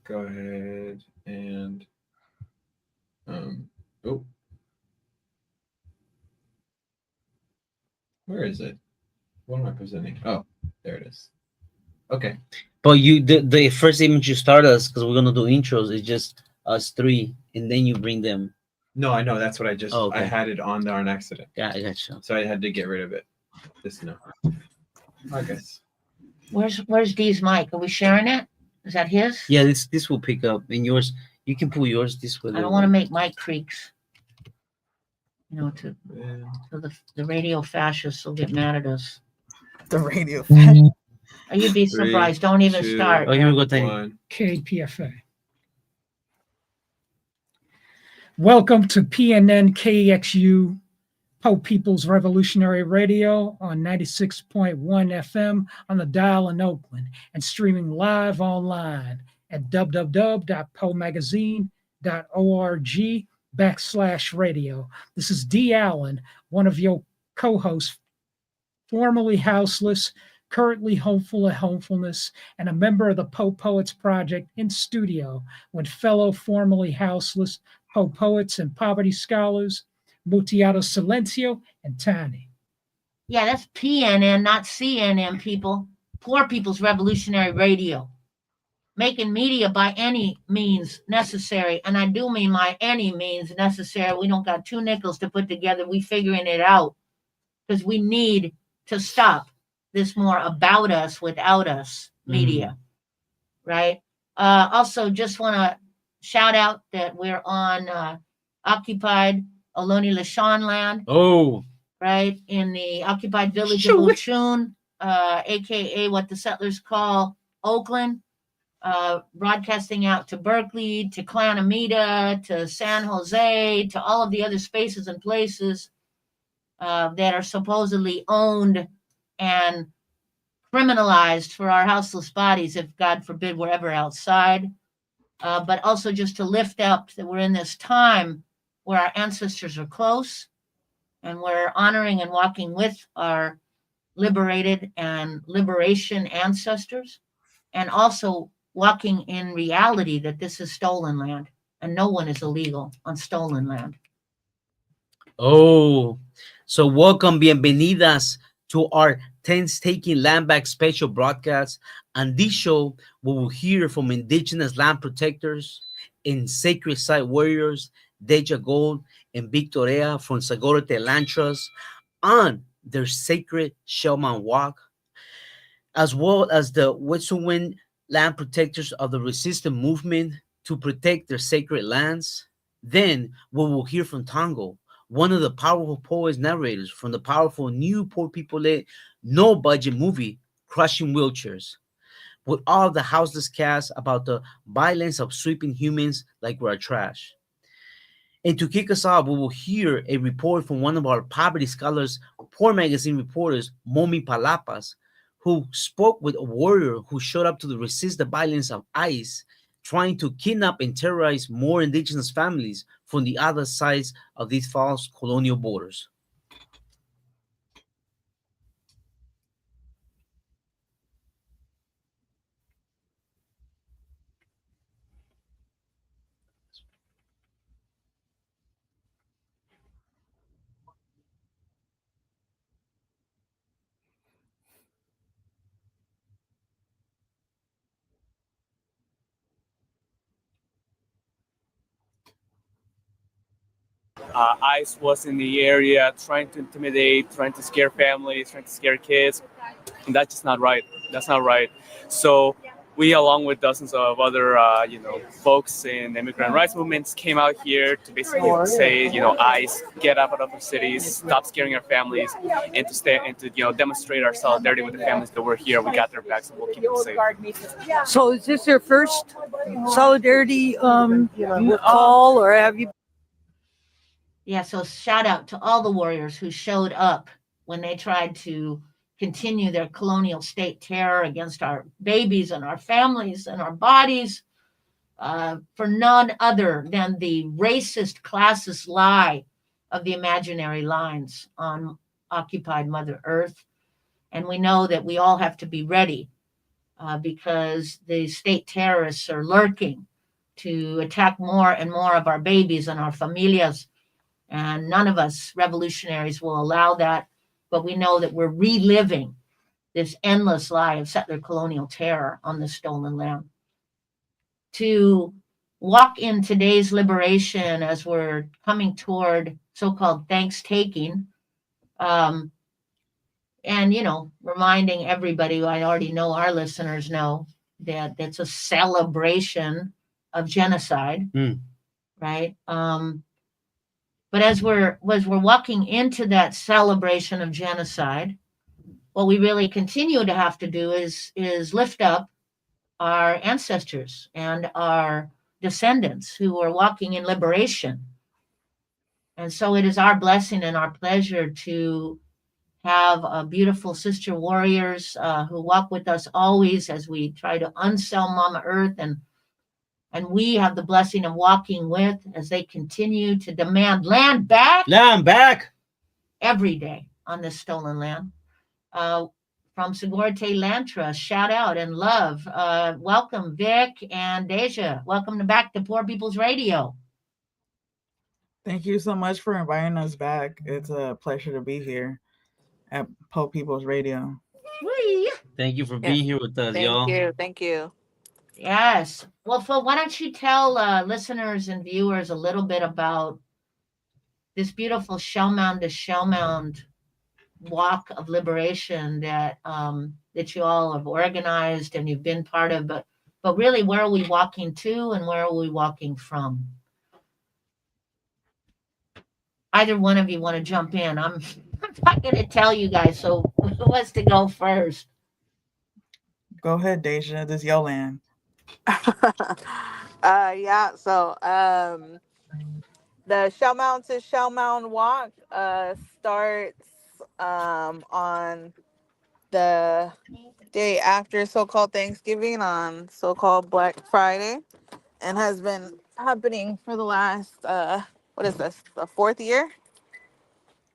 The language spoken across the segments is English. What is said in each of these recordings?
go ahead and oh, where is it? What am I presenting? Oh, there it is. Okay. But the first image you start us because we're gonna do intros is just us three, and then you bring them. No, I know. That's what I just. Oh, I okay. had it on there on accident. Yeah, I got you. So I had to get rid of it. This no. I guess. Where's Dee's mic? Are we sharing it? Is that his? Yeah, this will pick up, and yours you can pull yours this way. I don't want to make mic creaks. You know, Yeah. so the radio fascists will get mad at us. The radio. Oh, you'd be Three, surprised. Don't even two, start. Oh, here we go. Thank you. One. KPFA. Welcome to PNN KEXU, Po People's Revolutionary Radio on 96.1 FM on the dial in Oakland and streaming live online at www.pomagazine.org/radio. This is D. Allen, one of your co-hosts, formerly houseless, currently hopeful of hopefulness, and a member of the Po Poets Project in studio with fellow formerly houseless Po Poets and poverty scholars, Mutiato Silencio and Tani. Yeah, that's PNN, not CNN, people. Poor People's Revolutionary Radio. Making media by any means necessary. And I do mean by any means necessary. We don't got 2 nickels to put together. We figuring it out. Because we need to stop this more about us, without us media. Right? Also, just want to shout out that we're on occupied Ohlone Lashon land. Oh, Right, in the occupied village of Oshun, aka what the settlers call Oakland, broadcasting out to Berkeley, to Clanamita, to San Jose, to all of the other spaces and places that are supposedly owned and criminalized for our houseless bodies, if God forbid we're ever outside. But also just to lift up that we're in this time where our ancestors are close, and we're honoring and walking with our liberated and liberation ancestors, and also walking in reality that this is stolen land and no one is illegal on stolen land. oh. So welcome, bienvenidas to our 10th Taking Land Back special broadcast. On this show, we will hear from indigenous land protectors and sacred site warriors, Deja Gold and Victoria from Sagorote Land Trust, on their sacred Shellman Walk, as well as the Wet'suwet'en land protectors of the resistance movement to protect their sacred lands. Then we will hear from Tango, one of the powerful poets narrators from the powerful new poor people-led no-budget movie, Crushing Wheelchairs, with all the houseless cast about the violence of sweeping humans like we're trash. And to kick us off, we will hear a report from one of our poverty scholars, Poor Magazine reporters, Momi Palapas, who spoke with a warrior who showed up to resist the violence of ICE, trying to kidnap and terrorize more indigenous families from the other sides of these false colonial borders. ICE was in the area trying to intimidate, trying to scare families, trying to scare kids. And that's just not right. That's not right. So we, along with dozens of other, folks in immigrant rights movements, came out here to basically say, ICE, get out of our cities, stop scaring our families, and to stay and to, demonstrate our solidarity with the families that were here. We got their backs, and we'll keep them safe. So is this your first solidarity call, or have you? Yeah, so shout out to all the warriors who showed up when they tried to continue their colonial state terror against our babies and our families and our bodies, for none other than the racist, classist lie of the imaginary lines on occupied Mother Earth. And we know that we all have to be ready because the state terrorists are lurking to attack more and more of our babies and our familias. And none of us revolutionaries will allow that. But we know that we're reliving this endless lie of settler colonial terror on the stolen land. To walk in today's liberation as we're coming toward so-called thanks-taking, and reminding everybody, I already know our listeners know that it's a celebration of genocide, right? But as we're walking into that celebration of genocide, what we really continue to have to do is lift up our ancestors and our descendants who are walking in liberation. And so it is our blessing and our pleasure to have beautiful sister warriors who walk with us always as we try to unsell Mama Earth, and we have the blessing of walking with as they continue to demand land back every day on this stolen land. From Segurite Land Trust, shout out and love. Welcome, Vic and Deja. Welcome back to Poor People's Radio. Thank you so much for inviting us back. It's a pleasure to be here at Poor People's Radio. Whee! Thank you for being here with us, y'all. Thank you. Yes. Well, Phil, why don't you tell listeners and viewers a little bit about this beautiful shell mound to shell mound walk of liberation that you all have organized and you've been part of, but really, where are we walking to and where are we walking from? Either one of you want to jump in? I'm not going to tell you guys, so who wants to go first? Go ahead, Deja. This is your land. Yeah, so the Shell Mound to Shell Mound walk starts on the day after so-called Thanksgiving, on so-called Black Friday, and has been happening for the last what is this, the fourth year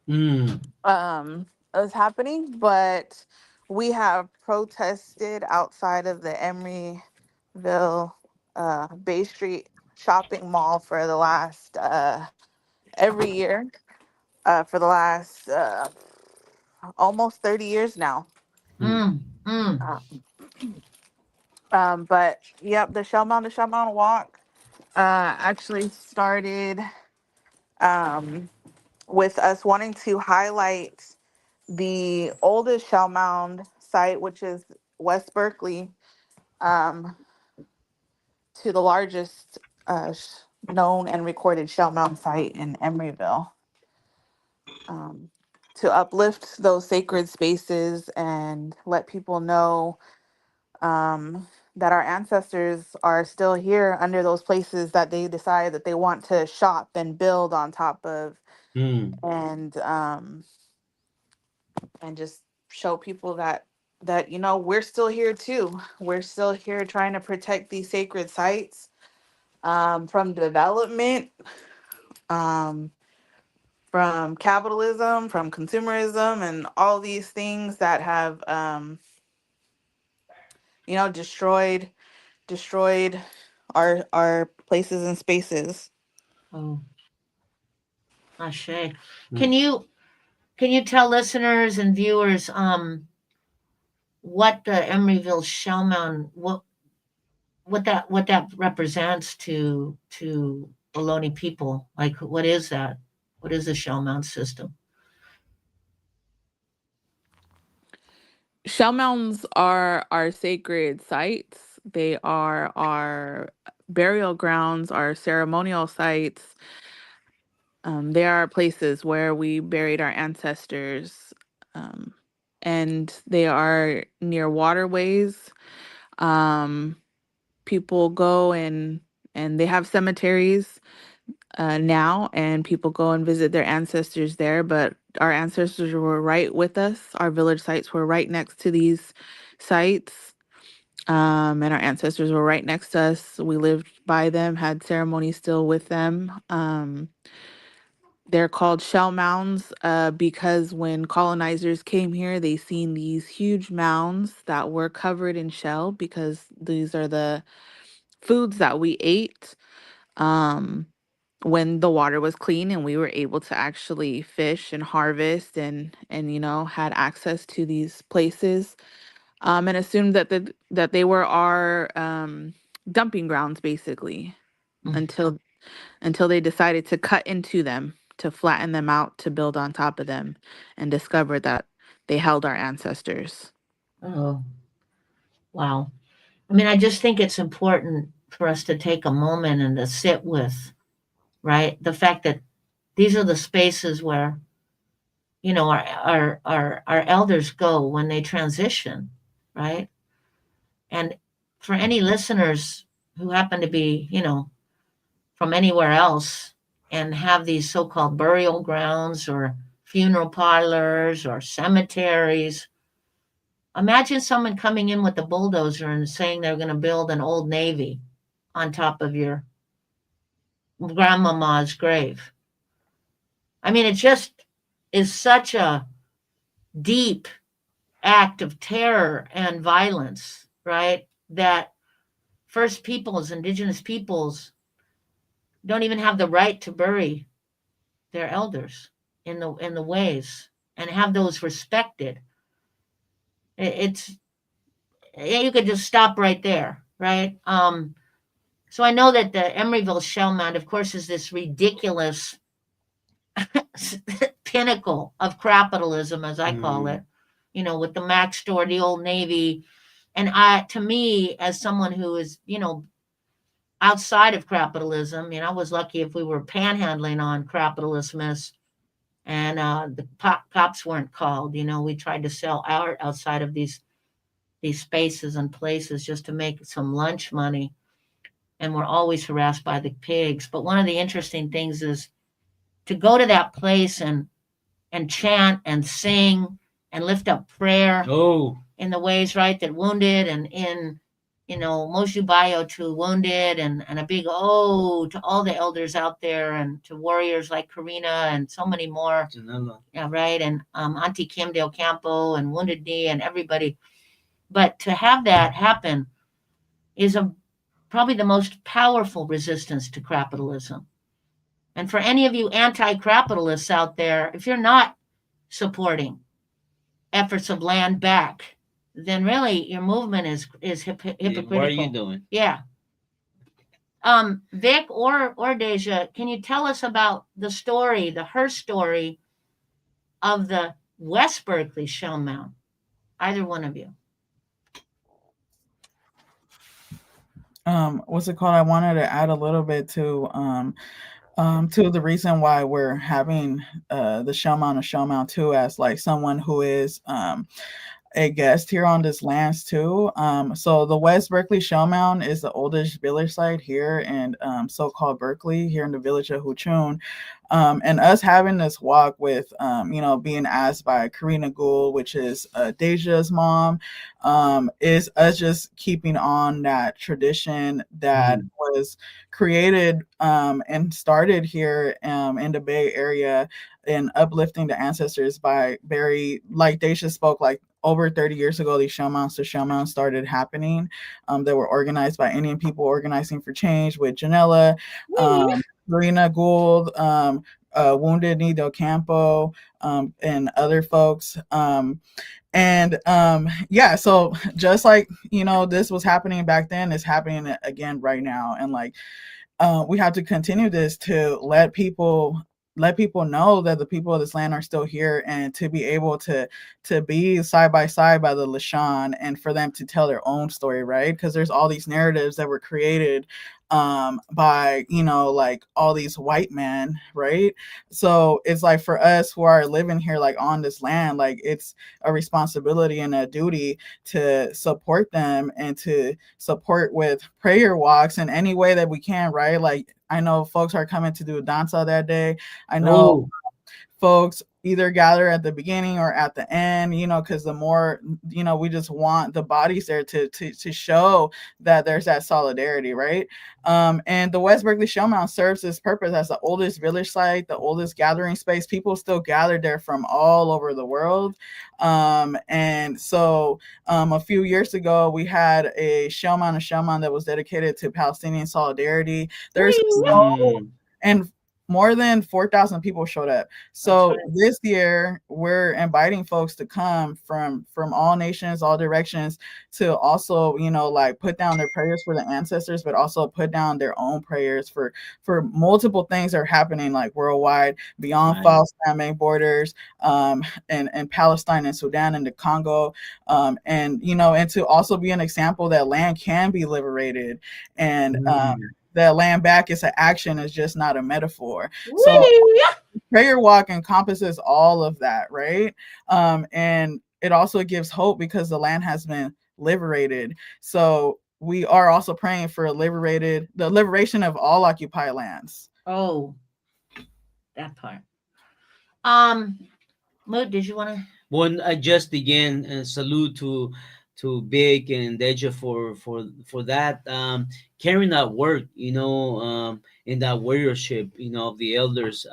it was happening. But we have protested outside of the Emeryville Bay Street shopping mall for the last every year for the last almost 30 years now. But yep, the Shell Mound to Shell Mound walk actually started with us wanting to highlight the oldest shell mound site, which is West Berkeley, to the largest known and recorded shell mound site in Emeryville, to uplift those sacred spaces and let people know that our ancestors are still here under those places that they decide that they want to shop and build on top of, and just show people that we're still here too. We're still here trying to protect these sacred sites from development, from capitalism, from consumerism, and all these things that have destroyed our places and spaces. Oh, Ashe. Can you tell listeners and viewers what the Emeryville Shell Mound, what that represents to Ohlone people? Like, what is that? What is the Shell Mound system? Shell mounds are our sacred sites. They are our burial grounds, our ceremonial sites. They are places where we buried our ancestors, and they are near waterways. People go and they have cemeteries now, and people go and visit their ancestors there. But our ancestors were right with us. Our village sites were right next to these sites, and our ancestors were right next to us. We lived by them, had ceremonies still with them. they're called shell mounds because when colonizers came here, they seen these huge mounds that were covered in shell because these are the foods that we ate um, when the water was clean and we were able to actually fish and harvest and had access to these places and assumed that they were our dumping grounds basically Mm. until they decided to cut into them to flatten them out to build on top of them and discovered that they held our ancestors. Oh, wow. I mean, I just think it's important for us to take a moment and to sit with, right? The fact that these are the spaces where, our elders go when they transition, right? And for any listeners who happen to be, from anywhere else and have these so-called burial grounds or funeral parlors or cemeteries, imagine someone coming in with a bulldozer and saying they're going to build an old navy on top of your grandmama's grave. I mean, it just is such a deep act of terror and violence, right? That First Peoples, indigenous peoples, don't even have the right to bury their elders in the ways and have those respected. It's you could just stop right there, right? So I know that the Emeryville Shell Mound, of course, is this ridiculous pinnacle of capitalism, as I call it. With the Mac store, the Old Navy, and to me, as someone who is, outside of capitalism, I was lucky if we were panhandling on capitalismus, and the cops weren't called. We tried to sell art outside of these spaces and places just to make some lunch money, and we're always harassed by the pigs. But one of the interesting things is to go to that place and chant and sing and lift up prayer in the ways, right, that wounded, and in Moshu Bayo to wounded, and a big to all the elders out there, and to warriors like Karina and so many more. Yeah, right. And Auntie Kim Del Campo and Wounded Knee and everybody. But to have that happen is probably the most powerful resistance to capitalism. And for any of you anti-capitalists out there, if you're not supporting efforts of land back, then really your movement is hypocritical. What are you doing? Yeah. Vic or Deja, can you tell us about her story of the West Berkeley Shell Mound? Either one of you. What's it called? I wanted to add a little bit to the reason why we're having the Shell Mound of Shell Mound too, as like someone who is a guest here on this lands too. So the West Berkeley Shell Mound is the oldest village site here in so-called Berkeley, here in the village of Huchun. And us having this walk with, being asked by Karina Gould, which is Deja's mom, is us just keeping on that tradition that was created and started here in the Bay Area, and uplifting the ancestors by like Deja spoke, like over 30 years ago, these shell mounds started happening. They were organized by Indian people organizing for change with Janella, Marina Gould, Wounded Knee Del Campo, and other folks. So just like, this was happening back then, it's happening again right now. And like, we have to continue this to let people know that the people of this land are still here, and to be able to be side by side by the Lashan, and for them to tell their own story, right? Because there's all these narratives that were created by like all these white men, right? So it's like, for us who are living here like on this land, like it's a responsibility and a duty to support them, and to support with prayer walks in any way that we can, right? Like, I know folks are coming to do a danza that day. I know folks either gather at the beginning or at the end, because the more, we just want the bodies there to show that there's that solidarity, right? And the West Berkeley Showmount serves its purpose as the oldest village site, the oldest gathering space. People still gather there from all over the world. And so a few years ago, we had a Showmount that was dedicated to Palestinian solidarity. There's and more than 4,000 people showed up. So this year, we're inviting folks to come from all nations, all directions, to also, put down their prayers for the ancestors, but also put down their own prayers for multiple things that are happening like worldwide, beyond false famine borders, and Palestine and Sudan and the Congo, and to also be an example that land can be liberated, and that land back is an action, is just not a metaphor. So prayer walk encompasses all of that, right? And it also gives hope because the land has been liberated. So we are also praying for the liberation of all occupied lands. Oh, that part. Mood, did you want to? Well, I just again salute to Big and Deja for that, carrying that work, in that warriorship, of the elders.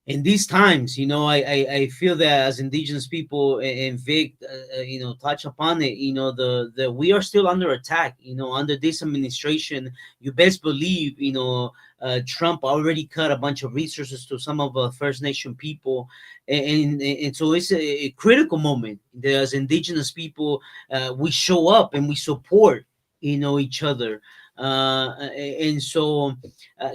In these times, I feel that as indigenous people, and Vic, touch upon it, the we are still under attack, under this administration. You best believe, Trump already cut a bunch of resources to some of the First Nation people. And so it's a critical moment that as indigenous people, we show up and we support, each other. And so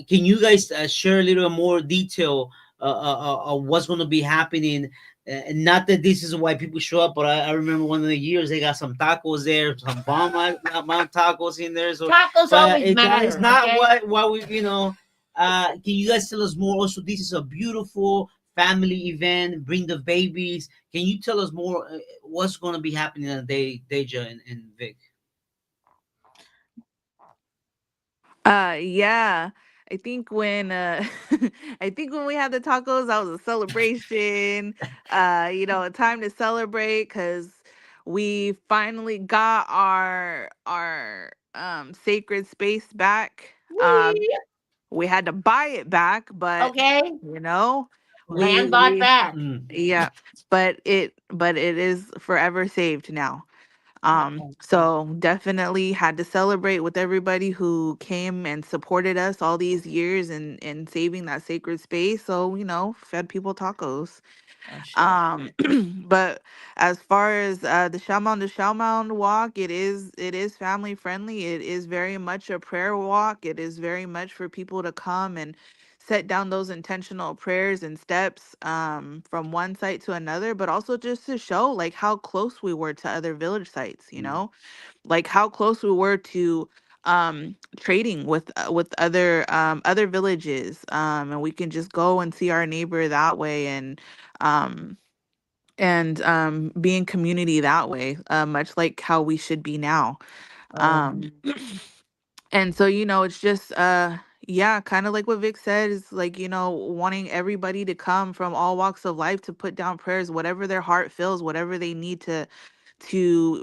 can you guys share a little more detail what's going to be happening? Not that this is why people show up, but I remember one of the years they got some tacos there, some bomb amount tacos in there. So tacos always matter. It's not why we, can you guys tell us more? Also, this is a beautiful family event. Bring the babies. Can you tell us more? What's going to be happening on the day, Deja and Vic? Yeah. I think when we had the tacos, that was a celebration. A time to celebrate because we finally got our sacred space back. We had to buy it back, but land bought back. Yeah, but it is forever saved now. So definitely had to celebrate with everybody who came and supported us all these years in saving that sacred space. So, fed people tacos. But as far as the Shaman to Shaman walk, it is family friendly. It is very much a prayer walk. It is very much for people to come and set down those intentional prayers and steps from one site to another, but also just to show like how close we were to other village sites, like how close we were to trading with other villages, and we can just go and see our neighbor that way, and be in community that way, much like how we should be now. And so, it's just, yeah, kind of like what Vic said, is like, wanting everybody to come from all walks of life to put down prayers, whatever their heart feels, whatever they need to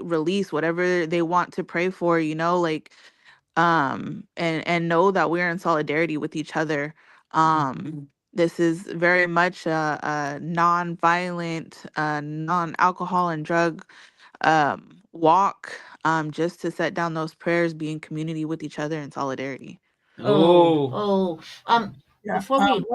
release, whatever they want to pray for, like, and know that we're in solidarity with each other. This is very much a non-violent, non-alcohol and drug walk, just to set down those prayers, be in community with each other in solidarity. Before we,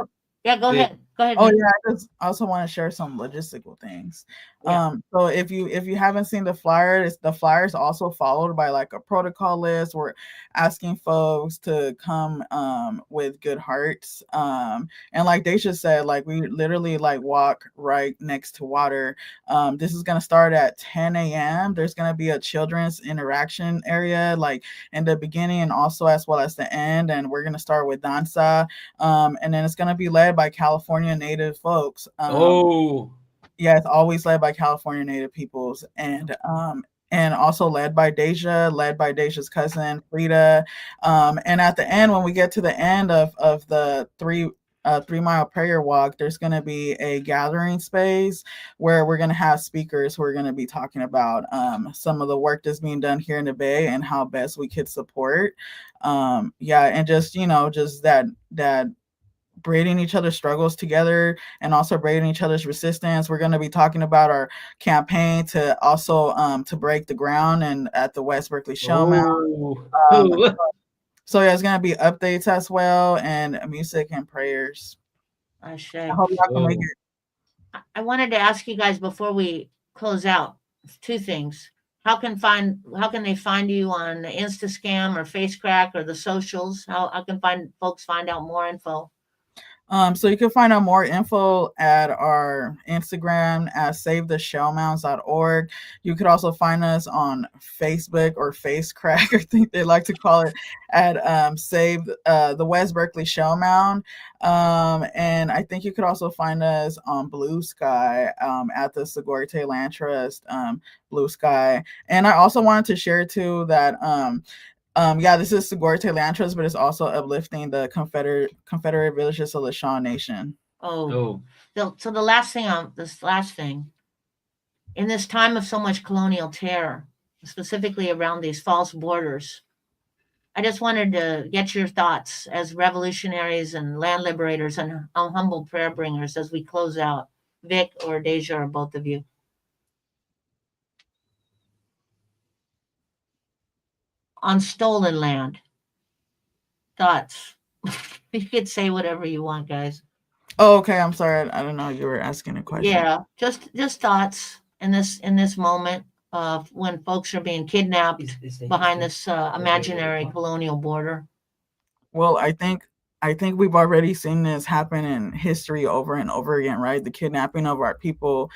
go ahead. Oh yeah, I just also want to share some logistical things. So if you haven't seen the flyer, the flyer is also followed by like a protocol list. We're asking folks to come with good hearts. And like Daisha said, like we literally like walk right next to water. This is gonna start at 10 a.m. There's gonna be a children's interaction area like in the beginning and also as well as the end. And we're gonna start with danza. And then it's gonna be led by California Native folks. Yeah, it's always led by California Native peoples, and also led by Deja's cousin Frida. And at the end, when we get to the end of the three 3 Mile Prayer Walk, there's going to be a gathering space where we're going to have speakers who are going to be talking about some of the work that's being done here in the Bay and how best we could support. And just, just that braiding each other's struggles together and also braiding each other's resistance. We're going to be talking about our campaign to also to break the ground and at the West Berkeley Showmount. So yeah, it's going to be updates as well and music and prayers. I hope y'all can make it. I wanted to ask you guys before we close out 2 things. How can they find you on Instascam or Facecrack or the socials? How can folks find out more info? So you can find out more info at our Instagram at savetheshellmounds.org. You could also find us on Facebook or Facecrack, I think they like to call it, at Save the West Berkeley Shellmound. And I think you could also find us on Blue Sky at the Segorte Land Trust Blue Sky. And I also wanted to share too that this is Segorte Land Trust, but it's also uplifting the Confederate villages of the Shaw Nation. So the last thing, in this time of so much colonial terror, specifically around these false borders, I just wanted to get your thoughts as revolutionaries and land liberators and humble prayer bringers as we close out. Vic or Deja or both of you. On stolen land. Thoughts. You could say whatever you want, guys. Oh, okay. I'm sorry. I don't know. You were asking a question. Yeah, just thoughts in this moment of when folks are being kidnapped behind this imaginary colonial border. Well, I think we've already seen this happen in history over and over again, right? The kidnapping of our people,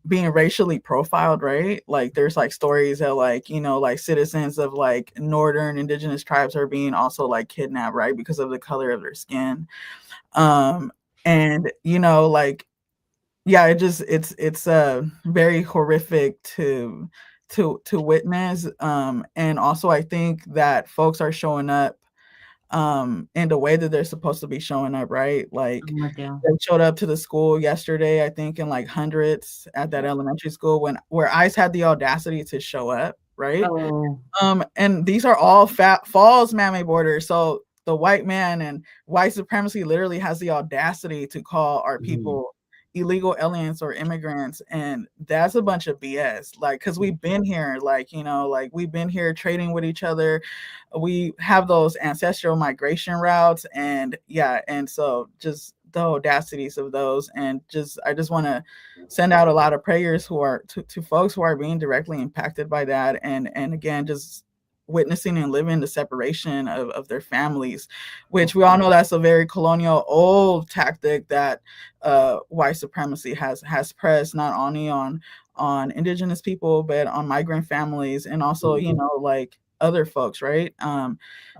being racially profiled, right? Like there's like stories that like citizens of like northern indigenous tribes are being also like kidnapped, right? Because of the color of their skin. And it's very horrific to witness. And also I think that folks are showing up in the way that they're supposed to be showing up, right? Like they showed up to the school yesterday, I think in like hundreds at that elementary school where ICE had the audacity to show up, right? And these are all false Mammy borders. So the white man and white supremacy literally has the audacity to call our people illegal aliens or immigrants, and that's a bunch of BS. Like, because we've been here, we've been here trading with each other. We have those ancestral migration routes, and so just the audacities of those, and I just want to send out a lot of prayers to folks who are being directly impacted by that, and again, just witnessing and living the separation of their families, which we all know that's a very colonial old tactic that white supremacy has pressed not only on indigenous people but on migrant families and also like other folks, right?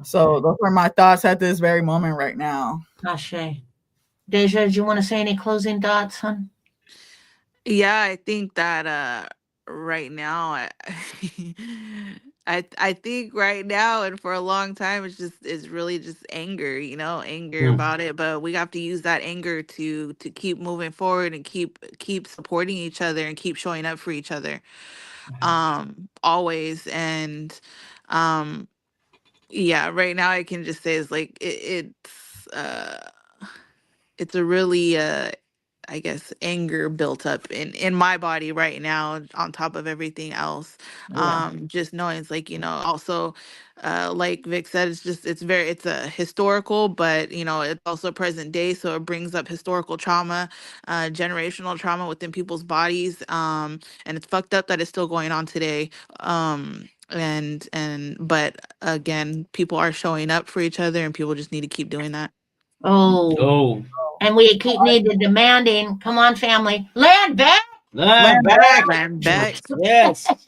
So those are my thoughts at this very moment right now. Ashe. Deja, do you want to say any closing thoughts, hon? Yeah, I think that right now I think right now and for a long time it's really just anger, anger about it. But we have to use that anger to keep moving forward and keep supporting each other and keep showing up for each other. Always. And right now I can just say it's like it's a really I guess anger built up in my body right now on top of everything else. Just knowing it's like, also like Vic said, it's a historical, but it's also present day. So it brings up historical trauma, generational trauma within people's bodies. And it's fucked up that it's still going on today. But again, people are showing up for each other and people just need to keep doing that. And we need to demanding, come on, family, land back. Land back.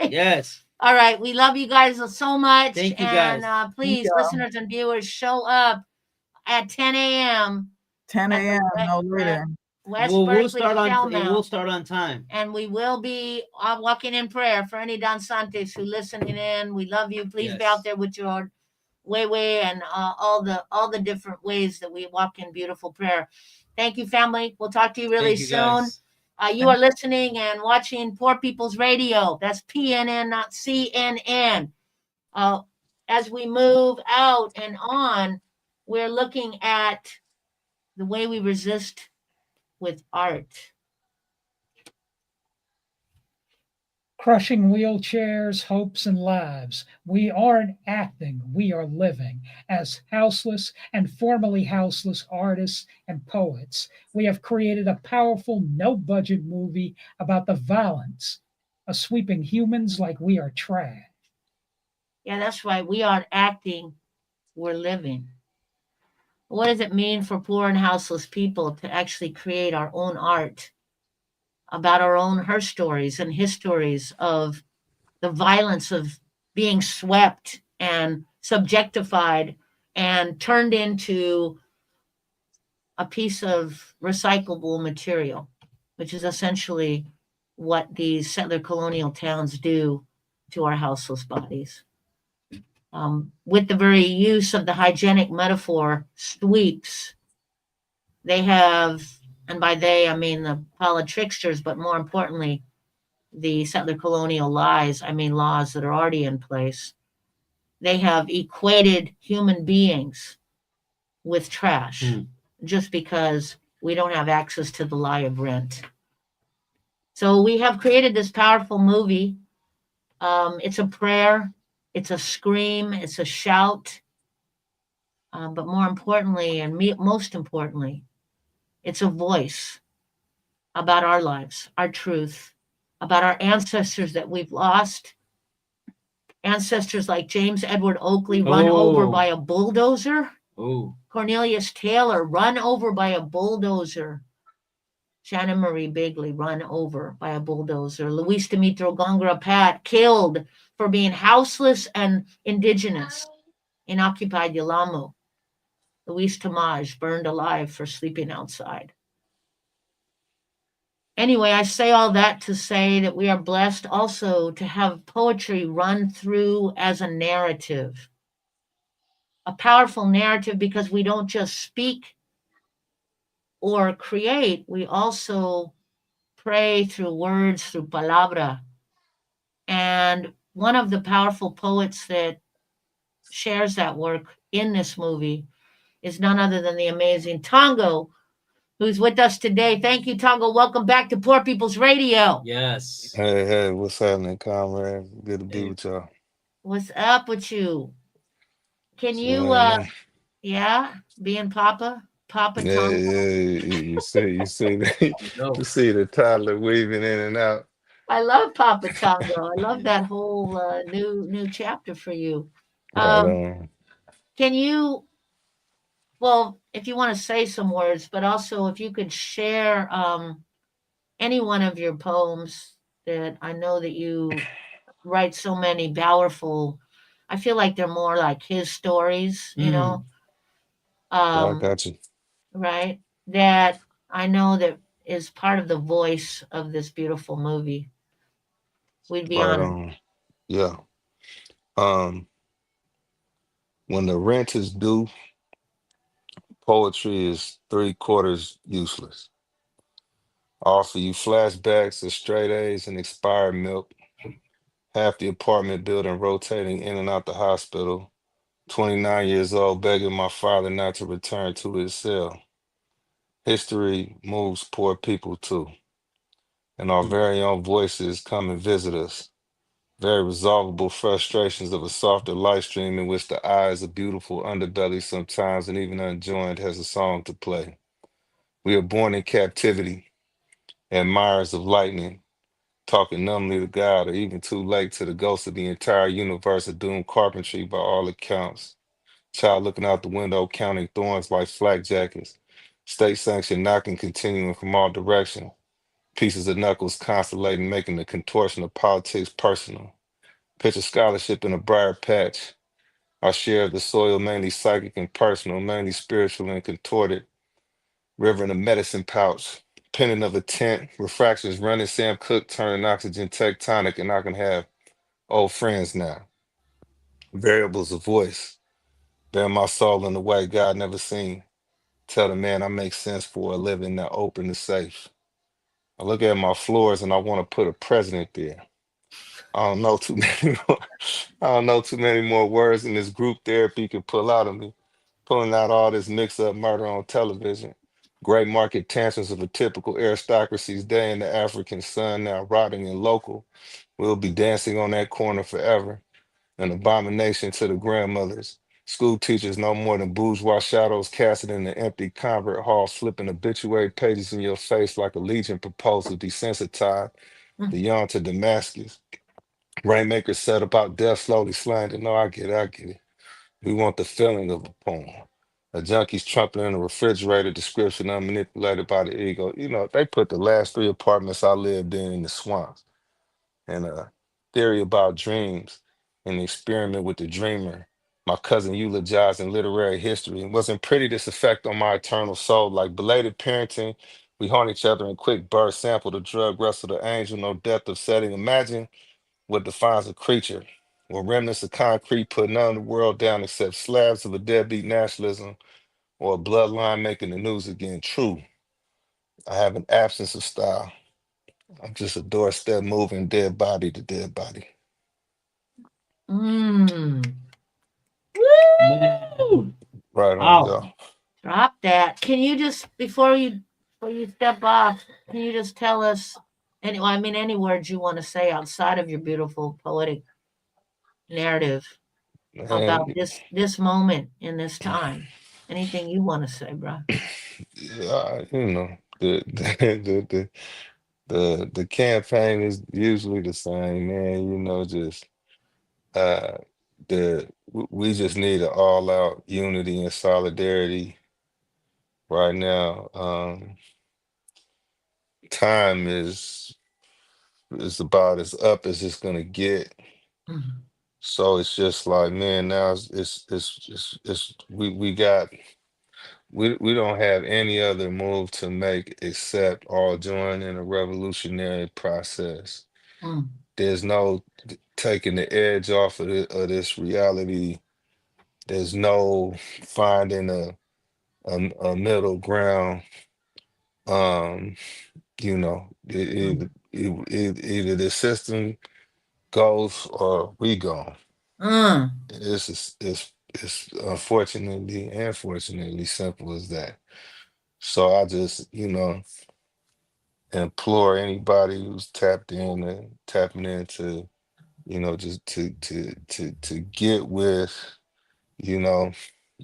Yes. All right. We love you guys so much. Thank you, guys. And please, listeners and viewers, show up at 10 a.m. 10 a.m. No later. We'll start on time. And we will be walking in prayer for any danzantes who listening in. We love you. Please be out there with Way, and all the different ways that we walk in beautiful prayer. Thank you, family. We'll talk to you really Thank you, soon. guys. You are listening and watching Poor People's Radio. That's PNN, not CNN. As we move out and on, we're looking at the way we resist with art. Crushing wheelchairs, hopes, and lives. We aren't acting, we are living. As houseless and formerly houseless artists and poets, we have created a powerful, no budget movie about the violence of sweeping humans like we are trash. Yeah, that's right. We aren't acting, we're living. What does it mean for poor and houseless people to actually create our own art about our own her stories and his stories of the violence of being swept and subjectified and turned into a piece of recyclable material, which is essentially what these settler colonial towns do to our houseless bodies. With the very use of the hygienic metaphor, sweeps, they have, and by they I mean the politricksters, but more importantly, the settler colonial lies, I mean laws that are already in place. They have equated human beings with trash just because we don't have access to the lie of rent. So we have created this powerful movie. It's a prayer, it's a scream, it's a shout, but more importantly, and most importantly, it's a voice about our lives, our truth, about our ancestors that we've lost. Ancestors like James Edward Oakley run over by a bulldozer. Cornelius Taylor run over by a bulldozer. Shannon Marie Bigley run over by a bulldozer. Luis Dimitro Gongora Pat killed for being houseless and indigenous in occupied Yalamu. Luis Tamaj burned alive for sleeping outside. Anyway, I say all that to say that we are blessed also to have poetry run through as a narrative, a powerful narrative, because we don't just speak or create, we also pray through words, through palabra. And one of the powerful poets that shares that work in this movie is none other than the amazing Tongo, who's with us today. Thank you, Tongo. Welcome back to Poor People's Radio. Yes. Hey, what's happening, comrade? Good to be with y'all. What's up with you? Can you, Man, being Papa yeah, Tongo? you see, No. you see the toddler weaving in and out. I love Papa Tongo. I love that whole new chapter for you. Right Um, on. can you, well, if you want to say some words, but also if you could share any one of your poems that I know that you write so many powerful. I feel like they're more like his stories, you know. Yeah, I Um, got you. right? That I know that is part of the voice of this beautiful movie. We'd be Right honored. on. Yeah. Um, when the rent is due, poetry is three-quarters useless. I offer you flashbacks of straight A's and expired milk, half the apartment building rotating in and out the hospital, 29 years old begging my father not to return to his cell. History moves poor people too, and our very own voices come and visit us. Very resolvable frustrations of a softer light stream in which the eyes of beautiful underbelly sometimes and even unjoined has a song to play. We are born in captivity, admirers of lightning, talking numbly to God or even too late to the ghost of the entire universe of doomed carpentry by all accounts. Child looking out the window, counting thorns like flak jackets. State sanctioned knocking continuing from all directions. Pieces of knuckles constellating, making the contortion of politics personal. Picture scholarship in a briar patch. Our share of the soil, mainly psychic and personal, mainly spiritual and contorted. River in a medicine pouch. Pendant of a tent. Refractions running. Sam Cooke turning oxygen tectonic, and I can have old friends now. Variables of voice. Bear my soul in the way God never seen. Tell the man I make sense for a living, that open the safe. I look at my floors and I want to put a president there. I don't know too many more. I don't know too many more words in this group therapy could pull out of me. Pulling out all this mix-up murder on television. Great market tantrums of a typical aristocracy's day in the African sun, now rotting in local. We'll be dancing on that corner forever. An abomination to the grandmothers. School teachers no more than bourgeois shadows casted in the empty convert halls, flipping obituary pages in your face like a legion proposal, desensitized the young to Damascus. Rainmakers set about death slowly slanted. No, I get it. We want the feeling of a poem. A junkie's trumpeting in a refrigerator description unmanipulated by the ego. You know, they put the last 3 apartments I lived in the swamps. And a theory about dreams, an experiment with the dreamer. My cousin eulogized in literary history. It wasn't pretty this effect on my eternal soul. Like belated parenting, we haunt each other in quick bursts, sample the drug, wrestle the angel, no depth of setting. Imagine what defines a creature. Or remnants of concrete put none of the world down except slabs of a deadbeat nationalism or a bloodline making the news again. True, I have an absence of style. I'm just a doorstep moving dead body to dead body. Mm. Woo! Right on, Wow. y'all. Drop that. Can you just before you step off, can you just tell us any words you want to say outside of your beautiful poetic narrative Man, about this moment in this time? Anything you want to say, bro? yeah, you know, the campaign is usually the same, man. You know, just uh we just need an all out unity and solidarity right now. Time is about as up as it's gonna get. Mhm. So it's just like, man, now it's we don't have any other move to make except all join in a revolutionary process. Mm. There's no taking the edge off of this reality. There's no finding a middle ground. Um, you know, either the system goes or we go. Mm. It's unfortunately and fortunately simple as that. So I just, implore anybody who's tapped in and tapping into, just to get with, you know,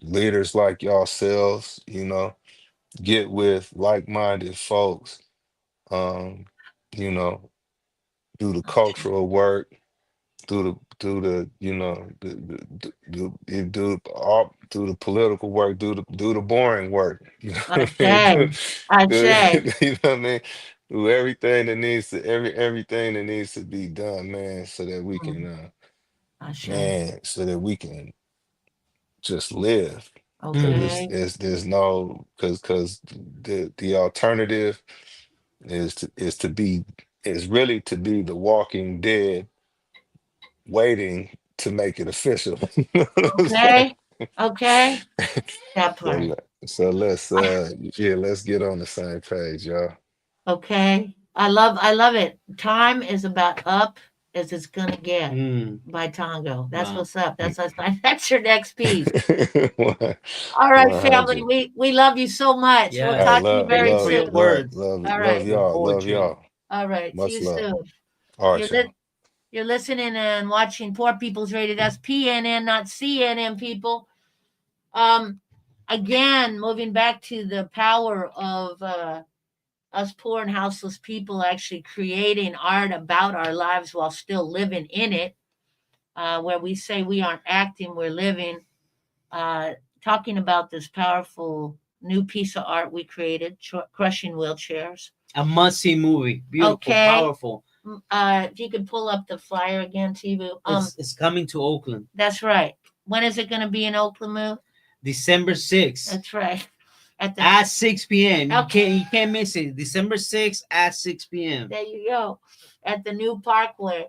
leaders like yourselves, get with like-minded folks, um, you know, do the cultural work, do the do the political work, do the boring work. You know what I mean? Okay. I'd say. You know what I mean? Do everything that needs to everything that needs to be done, man, so that we can so that we can just live. Cause Okay. there's no cause the alternative is really to be the walking dead waiting to make it official. You know what I'm saying? Okay. Okay. That So, part. so let's get on the same page, y'all. Okay. I love it. Time is about up as it's gonna get by Tongo. That's Wow. what's up. That's your next piece. One- All right, family. 100. We love you so much. We'll Yes. I talk to you love, very Thank you for love, your soon. love, words, love, All love right. your y'all. Love poetry. y'all. All right. See Much you love. soon. All You're right, y'all. you're listening and watching Poor People's Radio. That's PNN, not CNN, people. Um, again, moving back to the power of us poor and houseless people actually creating art about our lives while still living in it, where we say we aren't acting, we're living. Uh, Talking about this powerful new piece of art we created, Crushing Wheelchairs. A must-see movie. Beautiful, Okay. powerful. If you could pull up the flyer again, Tibu. It's coming to Oakland. That's right. When is it going to be in Oakland, Moo? December 6th. That's right. At 6 p.m. Okay. You can't miss it. December 6th at 6 p.m. There you go. At the new Parkway.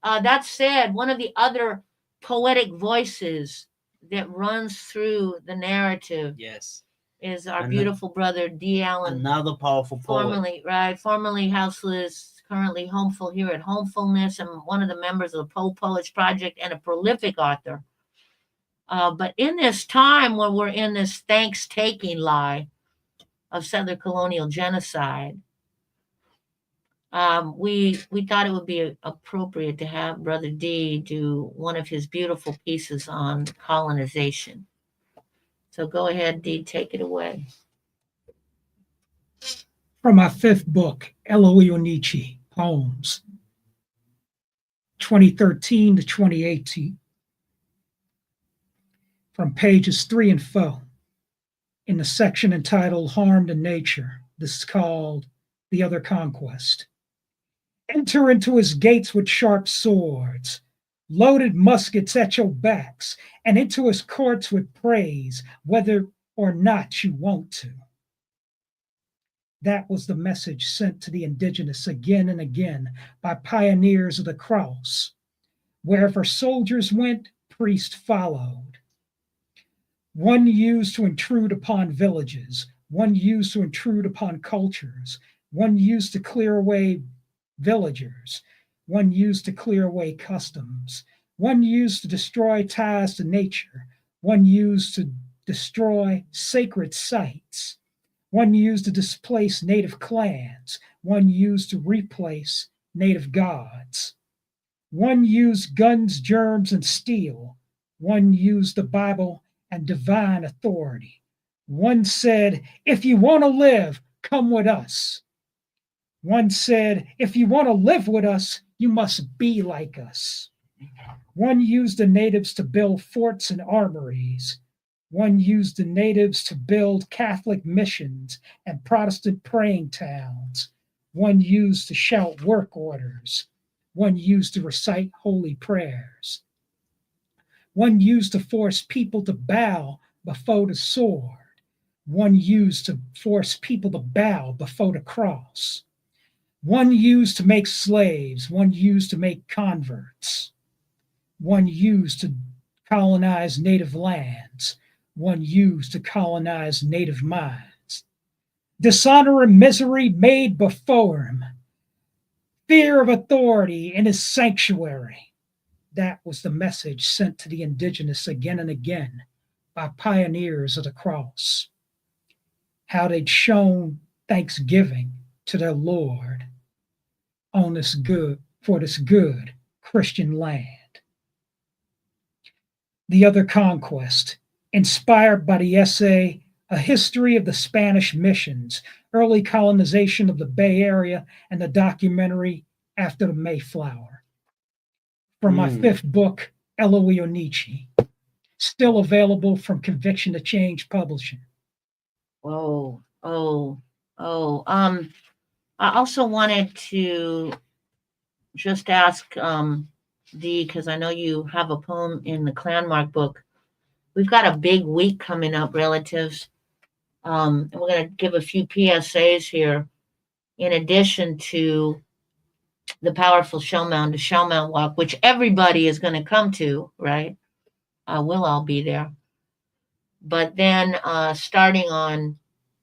That said, one of the other poetic voices that runs through the narrative Yes. is our And beautiful brother D. Allen, another powerful poet. formerly houseless, currently homeful here at Homefulness, and one of the members of the Poets Project, and a prolific author. But in this time when we're in this thanks-taking lie of settler colonial genocide, we thought it would be appropriate to have Brother D do one of his beautiful pieces on colonization. So go ahead, D, take it away. From my fifth book, Eloise Onichi, Poems, 2013 to 2018, from pages 3 and 4. In the section entitled Harm to Nature, this is called The Other Conquest. Enter into his gates with sharp swords, loaded muskets at your backs, and into his courts with praise, whether or not you want to. That was the message sent to the indigenous again and again by pioneers of the cross. Wherever soldiers went, priests followed. One used to intrude upon villages, one used to intrude upon cultures, one used to clear away villagers, one used to clear away customs, one used to destroy ties to nature, one used to destroy sacred sites, one used to displace native clans, one used to replace native gods. One used guns, germs, and steel, one used the Bible and divine authority. One said, if you want to live, come with us. One said, if you want to live with us, you must be like us. One used the natives to build forts and armories. One used the natives to build Catholic missions and Protestant praying towns. One used to shout work orders. One used to recite holy prayers. One used to force people to bow before the sword. One used to force people to bow before the cross. One used to make slaves. One used to make converts. One used to colonize native lands. One used to colonize native minds. Dishonor and misery made before him. Fear of authority in his sanctuary. That was the message sent to the indigenous again and again by pioneers of the cross. How they'd shown thanksgiving to their Lord on this good, for this good Christian land. The Other Conquest, inspired by the essay, A History of the Spanish Missions, Early Colonization of the Bay Area, and the documentary After the Mayflower. From my fifth book, Eloise Onichi, still available from Conviction to Change Publishing. I also wanted to just ask Dee, because I know you have a poem in the Clanmark book. We've got a big week coming up, relatives. And we're going to give a few PSAs here, in addition to the powerful Shellmound to Shellmound walk, which everybody is going to come to, right? We'll all be there. But then starting on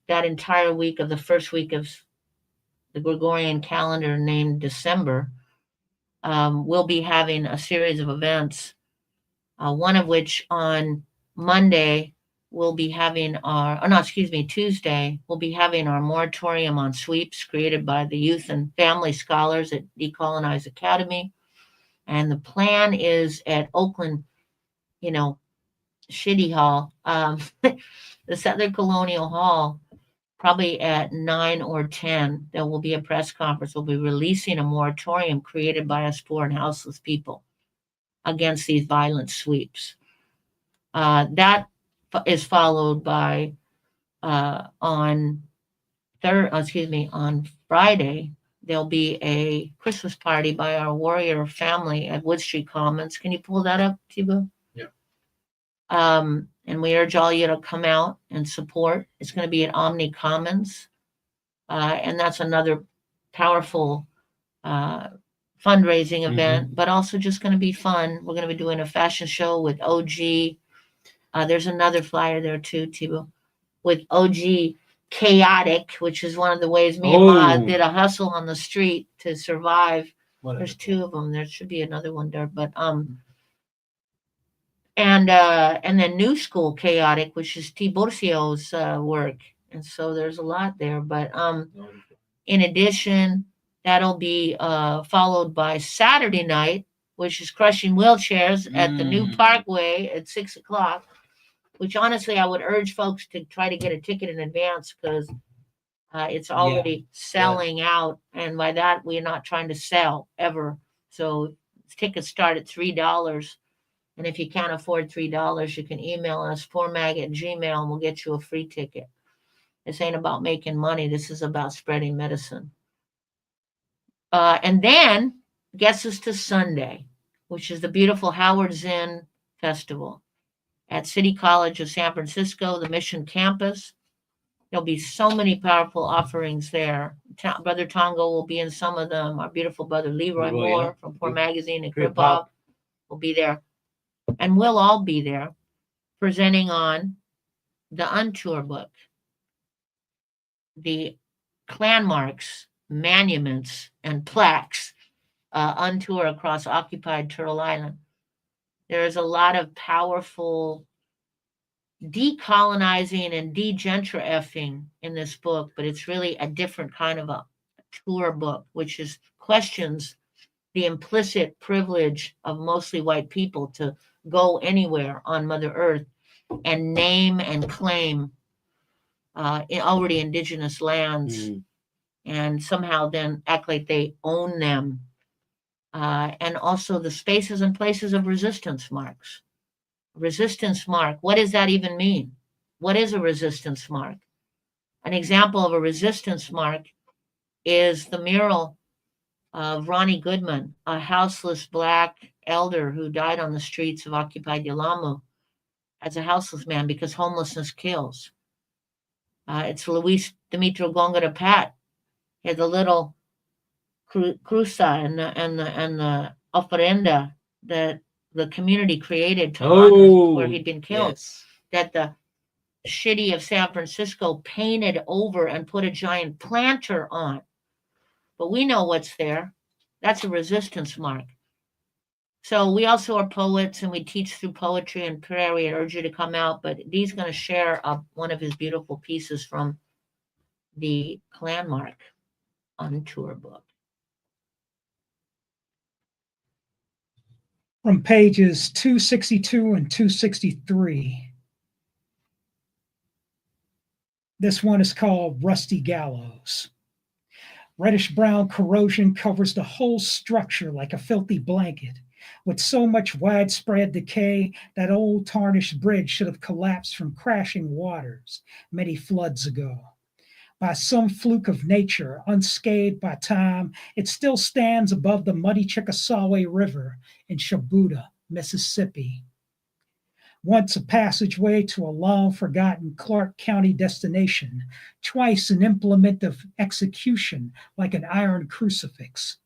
that entire week of the first week of the Gregorian calendar named December, we'll be having a series of events, one of which on Monday we'll be having Tuesday, we'll be having our moratorium on sweeps created by the youth and family scholars at Decolonize Academy. And the plan is at Oakland, Shitty Hall, the Settler Colonial Hall, probably at 9 or 10, there will be a press conference. We'll be releasing a moratorium created by us poor and houseless people against these violent sweeps. That is followed by on Friday, there'll be a Christmas party by our warrior family at Wood Street Commons. Can you pull that up, Tibu? Yeah. And we urge all you to come out and support. It's going to be at Omni Commons. And that's another powerful fundraising event, but also just going to be fun. We're going to be doing a fashion show with OG There's another flyer there too, Tibo, with OG Chaotic, which is one of the ways me and Ma Oh. did a hustle on the street to survive. What There's is it? 2 of them. There should be another one there, but and then New School Chaotic, which is Tiburcio's work, and so there's a lot there. But in addition, that'll be followed by Saturday night, which is Crushing Wheelchairs at the new Parkway at 6 o'clock. Which honestly, I would urge folks to try to get a ticket in advance because it's already selling out, and by that we're not trying to sell ever. So tickets start at $3, and if you can't afford $3, you can email us formag@gmail, and we'll get you a free ticket. This ain't about making money. This is about spreading medicine. And then gets us to Sunday, which is the beautiful Howard Zinn Festival at City College of San Francisco, the Mission Campus. There'll be so many powerful offerings there. Brother Tongo will be in some of them. Our beautiful brother Leroy Moore from Poor Magazine and Crip Hop will be there. And we'll all be there presenting on the Untour book, the landmarks, monuments, and plaques Untour across occupied Turtle Island. There is a lot of powerful decolonizing and degentrifying in this book, but it's really a different kind of a tour book, which is questions the implicit privilege of mostly white people to go anywhere on Mother Earth and name and claim already indigenous lands and somehow then act like they own them. And also the spaces and places of resistance marks. Resistance mark, what does that even mean? What is a resistance mark? An example of a resistance mark is the mural of Ronnie Goodman, a houseless Black elder who died on the streets of occupied Yalamu as a houseless man because homelessness kills. It's Luis Dimitro Gongora Pat. He had the little cruza and the ofrenda that the community created to honor where he'd been killed. Yes. That the city of San Francisco painted over and put a giant planter on. But we know what's there. That's a resistance mark. So we also are poets and we teach through poetry and Prairie. I urge you to come out, but Dee's going to share one of his beautiful pieces from the Landmark Untour book. From pages 262 and 263. This one is called Rusty Gallows. Reddish-brown corrosion covers the whole structure like a filthy blanket. With so much widespread decay, that old tarnished bridge should have collapsed from crashing waters many floods ago. By some fluke of nature, unscathed by time, it still stands above the muddy Chickasaw River in Shabuda, Mississippi. Once a passageway to a long-forgotten Clark County destination, twice an implement of execution like an iron crucifix.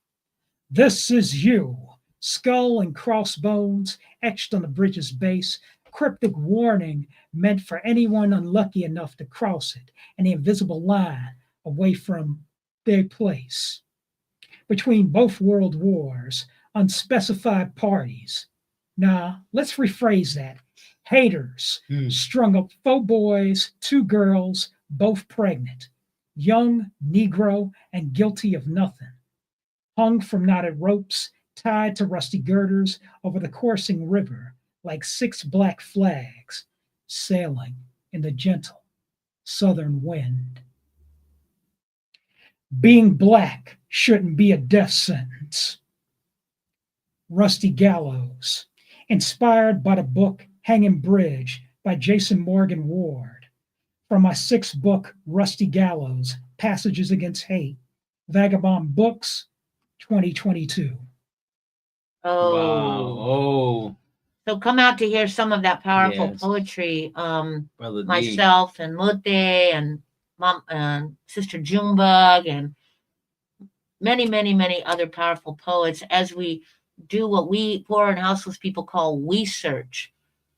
This is you, skull and crossbones etched on the bridge's base, cryptic warning meant for anyone unlucky enough to cross it, and the invisible line away from their place. Between both world wars, unspecified parties. Nah, let's rephrase that. Haters strung up 4 boys, 2 girls, both pregnant, young, Negro, and guilty of nothing. Hung from knotted ropes, tied to rusty girders over the coursing river like 6 black flags sailing in the gentle southern wind. Being black shouldn't be a death sentence. Rusty Gallows, inspired by the book Hanging Bridge by Jason Morgan Ward. From my 6th book, Rusty Gallows, Passages Against Hate, Vagabond Books, 2022. Oh. Wow. So come out to hear some of that powerful Yes. poetry. Brother D. Myself and Mute and Mom and Sister Junebug and many, many, many other powerful poets as we do what we poor and houseless people call we search.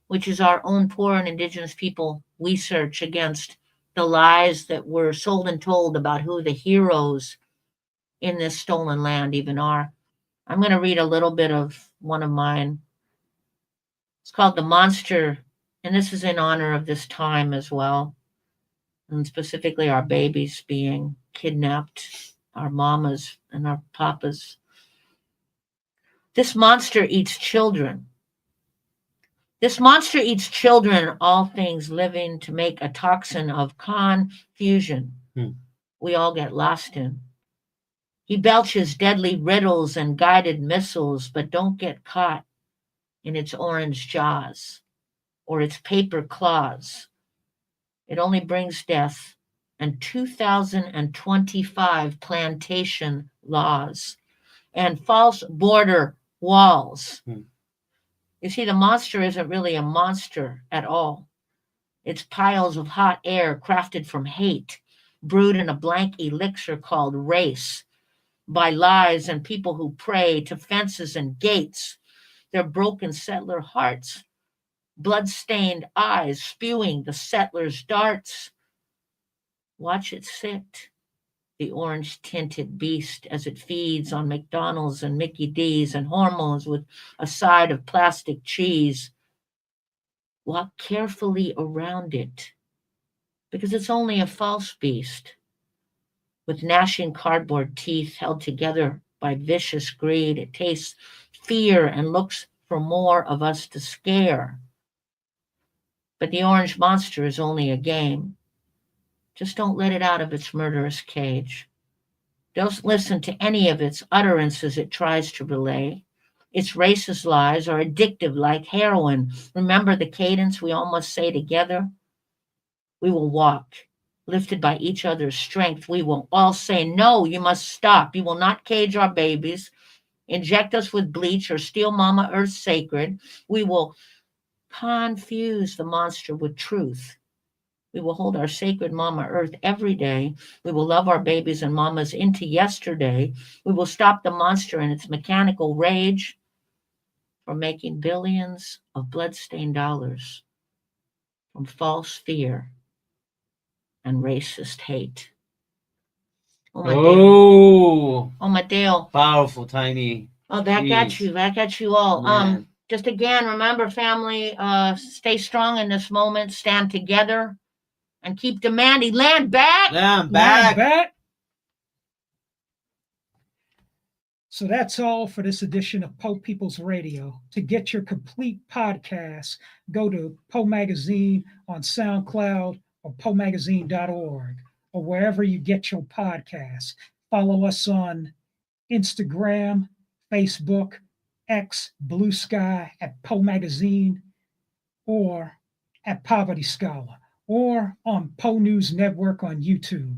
which is our own poor and indigenous people research against the lies that were sold and told about who the heroes in this stolen land even are. I'm going to read a little bit of one of mine. It's called The Monster, and this is in honor of this time as well, and specifically our babies being kidnapped, our mamas and our papas. This monster eats children. This monster eats children, all things living, to make a toxin of confusion we all get lost in. He belches deadly riddles and guided missiles, but don't get caught in its orange jaws or its paper claws. It only brings death and 2025 plantation laws and false border walls. You see, the monster isn't really a monster at all. It's piles of hot air crafted from hate, brewed in a blank elixir called race, by lies and people who pray to fences and gates, their broken settler hearts, blood-stained eyes spewing the settlers' darts. Watch it sit, the orange-tinted beast, as it feeds on McDonald's and Mickey D's and hormones with a side of plastic cheese. Walk carefully around it, because it's only a false beast, with gnashing cardboard teeth held together by vicious greed. It tastes fear and looks for more of us to scare. But the orange monster is only a game. Just don't let it out of its murderous cage. Don't listen to any of its utterances it tries to relay. Its racist lies are addictive like heroin. Remember the cadence we all must say together? We will walk, lifted by each other's strength. We will all say, no, you must stop. You will not cage our babies, inject us with bleach, or steal Mama Earth's sacred. We will confuse the monster with truth. We will hold our sacred Mama Earth every day. We will love our babies and mamas into yesterday. We will stop the monster in its mechanical rage from making billions of bloodstained dollars from false fear and racist hate. Oh, Mateo. powerful, Tiny. Oh, back at Jeez. you. Back at you all. Man. Just again, remember, family, stay strong in this moment. Stand together and keep demanding land back. Land Land back. back. So that's all for this edition of Poe People's Radio. To get your complete podcast, go to Poe Magazine on SoundCloud or PoeMagazine.org or wherever you get your podcasts. Follow us on Instagram, Facebook, X, Blue Sky at Poe Magazine, or at Poverty Scholar, or on Poe News Network on YouTube.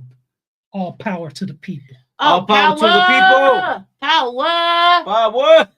All power to the people. All power to the people. Power. Power.